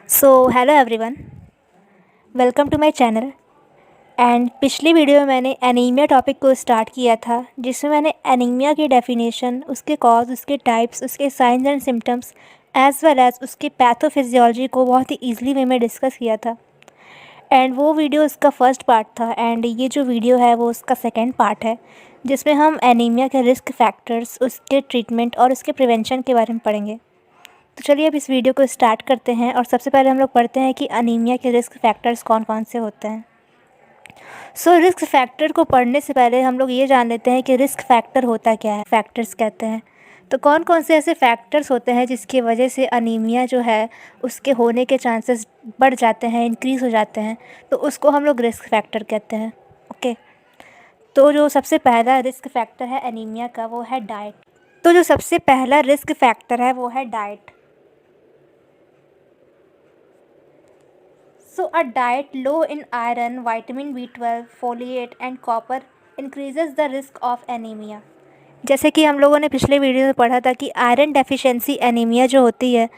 Hello everyone, welcome to my channel. And पिछली video में मैंने एनीमिया टॉपिक को स्टार्ट किया था, जिसमें मैंने एनीमिया की डेफिनेशन, उसके कॉज, उसके टाइप्स, उसके signs and symptoms as well as उसके पैथोफिजियोलॉजी को बहुत ही ईजिली वे में डिस्कस किया था। एंड वो वीडियो उसका फर्स्ट पार्ट था, एंड ये जो वीडियो है वो उसका सेकेंड पार्ट है, जिसमें हम एनीमिया के रिस्क फैक्टर्स, उसके ट्रीटमेंट और उसके प्रिवेंशन के बारे में पढ़ेंगे। तो चलिए अब इस वीडियो को स्टार्ट करते हैं। और सबसे पहले हम लोग पढ़ते हैं कि अनीमिया के रिस्क फैक्टर्स कौन कौन से होते हैं। रिस्क फैक्टर को पढ़ने से पहले हम लोग ये जान लेते हैं कि रिस्क फैक्टर होता क्या है, फैक्टर्स कहते हैं। तो कौन कौन से ऐसे फैक्टर्स होते हैं जिसकी वजह से अनीमिया जो है उसके होने के चांसेस बढ़ जाते हैं, इंक्रीज़ हो जाते हैं, तो उसको हम लोग रिस्क फैक्टर कहते हैं। ओके, तो जो सबसे पहला रिस्क फैक्टर है अनीमिया का वो है डाइट। तो जो सबसे पहला रिस्क फैक्टर है वो है diet. So a diet low in iron, vitamin B12, folate and copper increases the risk of anemia। जैसे कि हम लोगों ने पिछले वीडियो में पढ़ा था कि आयरन डेफिशिएंसी एनीमिया जो होती है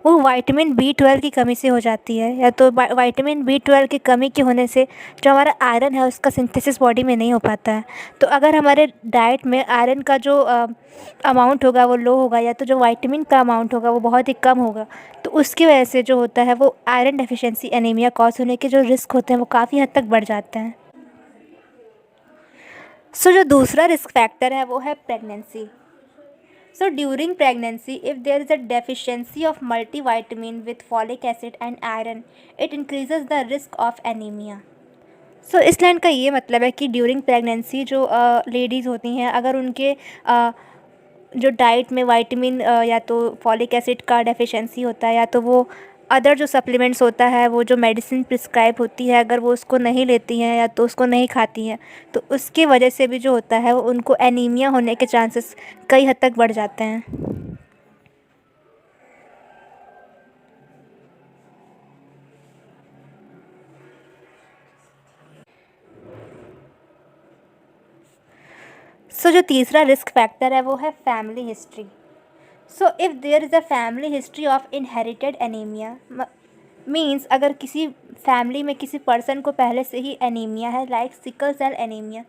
वो विटामिन B12 की कमी से हो जाती है, या तो विटामिन B12 की कमी के होने से जो हमारा आयरन है उसका सिंथेसिस बॉडी में नहीं हो पाता है। तो अगर हमारे डाइट में आयरन का जो अमाउंट होगा वो लो होगा, या तो जो विटामिन का अमाउंट होगा वो बहुत ही कम होगा, तो उसकी वजह से जो होता है वो आयरन डेफिशिएंसी एनीमिया कॉज होने के जो रिस्क होते हैं वो काफ़ी हद तक बढ़ जाते हैं। जो दूसरा रिस्क फैक्टर है वो है pregnancy. During pregnancy, if there is a deficiency of multivitamin with folic acid and iron, it increases the risk of anemia। इस लाइन का ये मतलब है कि ड्यूरिंग प्रेगनेंसी जो लेडीज़ होती हैं, अगर उनके जो डाइट में विटामिन या तो फॉलिक एसिड का डेफिशिएंसी होता है, या तो वो अदर जो सप्लीमेंट्स होता है, वो जो मेडिसिन प्रिस्क्राइब होती है, अगर वो उसको नहीं लेती हैं या तो उसको नहीं खाती हैं, तो उसकी वजह से भी जो होता है वो उनको एनीमिया होने के चांसेस कई हद तक बढ़ जाते हैं। जो तीसरा रिस्क फैक्टर है वो है family history. If there is a family history of inherited anaemia, means अगर किसी फैमिली में किसी पर्सन को पहले से ही एनीमिया है, like sickle cell anaemia.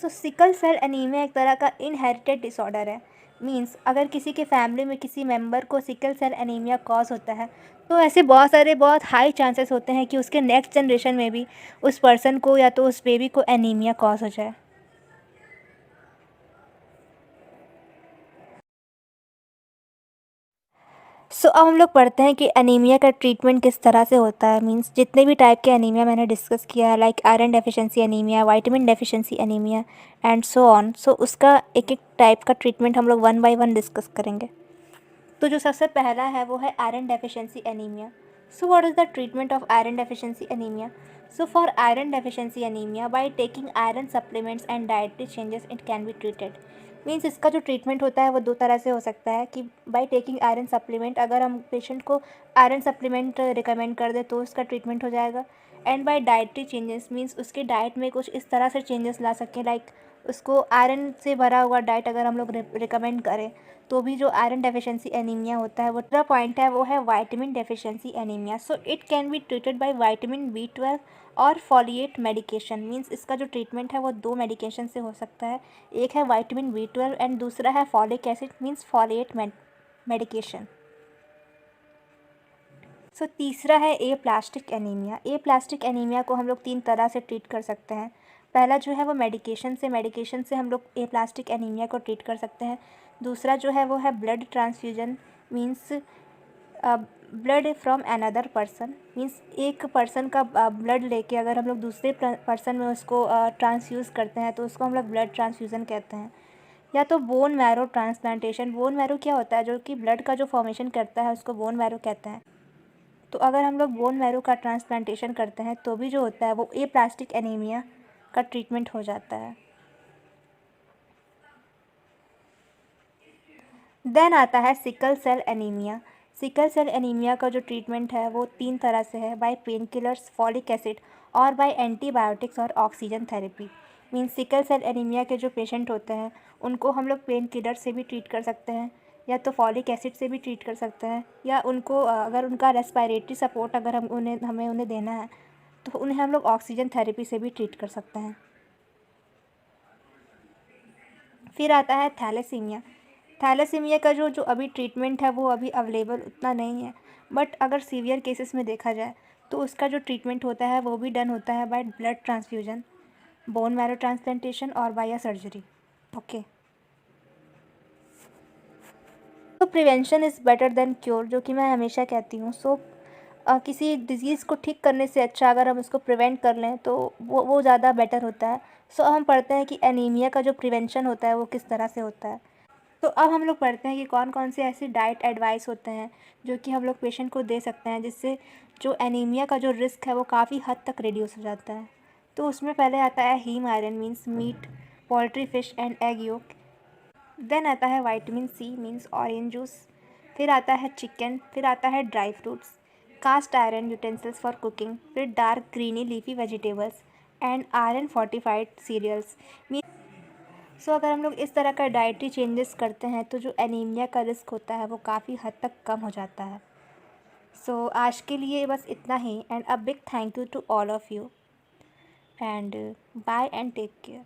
Sickle cell anaemia एक तरह का इनहेरिटेड डिसऑर्डर है। मीन्स अगर किसी के फैमिली में किसी मेंबर को सिकल सेल एनीमिया कॉज होता है, तो ऐसे बहुत हाई चांसेस होते हैं कि उसके नेक्स्ट जनरेशन में भी उस पर्सन को या तो उस बेबी को एनीमिया कॉज हो जाए। अब हम लोग पढ़ते हैं कि एनीमिया का ट्रीटमेंट किस तरह से होता है। मींस जितने भी टाइप के एनीमिया मैंने डिस्कस किया है, like iron deficiency anaemia, vitamin deficiency anaemia and so on, उसका एक एक टाइप का ट्रीटमेंट हम लोग वन बाय वन डिस्कस करेंगे। तो जो सबसे पहला है वो है iron deficiency anaemia. What is the treatment of iron deficiency anaemia? For iron deficiency anaemia, by taking iron supplements and dietary changes it can be treated. Means इसका जो ट्रीटमेंट होता है वो दो तरह से हो सकता है कि बाय टेकिंग आयरन सप्लीमेंट, अगर हम पेशेंट को आयरन सप्लीमेंट रिकमेंड कर दे तो उसका ट्रीटमेंट हो जाएगा। And by dietary changes, means उसके डाइट में कुछ इस तरह से चेंजेस ला सकें, लाइक उसको आयरन से भरा हुआ डाइट अगर हम लोग रिकमेंड करें तो भी जो आयरन डेफिशिएंसी एनीमिया होता है, वो दूसरा पॉइंट है वो है vitamin deficiency anaemia. It can be treated by vitamin B12 और फॉलिएट मेडिकेशन। मीन्स इसका जो ट्रीटमेंट है वो दो मेडिकेशन से हो सकता है, एक है विटामिन B12 एंड दूसरा है फॉलिक एसिड मीन्स फॉलिएट मेडिकेशन। तीसरा है ए प्लास्टिक एनीमिया। ए प्लास्टिक एनीमिया को हम लोग तीन तरह से ट्रीट कर सकते हैं। पहला जो है वो मेडिकेशन से हम लोग ए प्लास्टिक एनीमिया को ट्रीट कर सकते हैं। दूसरा जो है वो है blood transfusion, means blood from another person. Means एक पर्सन का ब्लड लेके अगर हम लोग दूसरे पर्सन में उसको ट्रांसफ्यूज़ करते हैं तो उसको हम लोग ब्लड ट्रांसफ्यूज़न कहते हैं। या तो bone marrow transplantation. Bone marrow क्या होता है? जो कि ब्लड का जो फॉर्मेशन करता है उसको बोन मैरो कहते हैं। तो अगर हम लोग बोन मैरो का ट्रांसप्लांटेशन करते हैं तो भी जो होता है वो ए प्लास्टिक एनीमिया का ट्रीटमेंट हो जाता है। देन आता है sickle cell anaemia. Sickle cell anaemia का जो ट्रीटमेंट है वो तीन तरह से है, by painkillers, folic acid और बाय एंटीबायोटिक्स और oxygen therapy. Means sickle cell anaemia के जो पेशेंट होते हैं उनको हम लोग पेन किलर से भी ट्रीट कर सकते हैं, या तो फॉलिक एसिड से भी ट्रीट कर सकते हैं, या उनको अगर उनका रेस्पिरेटरी सपोर्ट अगर हमें उन्हें देना है तो उन्हें हम लोग ऑक्सीजन थेरेपी से भी ट्रीट कर सकते हैं। फिर आता है थैलेसीमिया। थैलेसीमिया का जो जो अभी ट्रीटमेंट है वो अभी अवेलेबल उतना नहीं है, बट अगर सीवियर केसेस में देखा जाए तो उसका जो ट्रीटमेंट होता है वो भी डन होता है by blood transfusion, bone marrow transplantation और बाय सर्जरी। ओके, तो prevention is better than cure, जो कि मैं हमेशा कहती हूँ। सो किसी डिज़ीज़ को ठीक करने से अच्छा अगर हम उसको प्रिवेंट कर लें तो वो ज़्यादा बेटर होता है। सो अब हम पढ़ते हैं कि एनीमिया का जो प्रिवेंशन होता है वो किस तरह से होता है। तो अब हम लोग पढ़ते हैं कि कौन कौन से ऐसे डाइट एडवाइस होते हैं जो कि हम लोग पेशेंट को दे सकते हैं, जिससे जो एनीमिया का जो रिस्क है वो काफ़ी हद तक रिड्यूस हो जाता है। तो उसमें पहले आता है haem iron means meat, poultry, fish and egg yolk. Then आता है vitamin C means orange juice. फिर आता है चिकन, फिर आता है dry fruits, cast iron utensils for cooking, फिर dark greeny leafy vegetables and iron fortified cereals. So अगर हम लोग इस तरह का डाइटरी चेंजेस करते हैं तो जो एनीमिया का रिस्क होता है वो काफ़ी हद तक कम हो जाता है। सो आज के लिए बस इतना ही, and a big thank you to all of you, and bye and take care.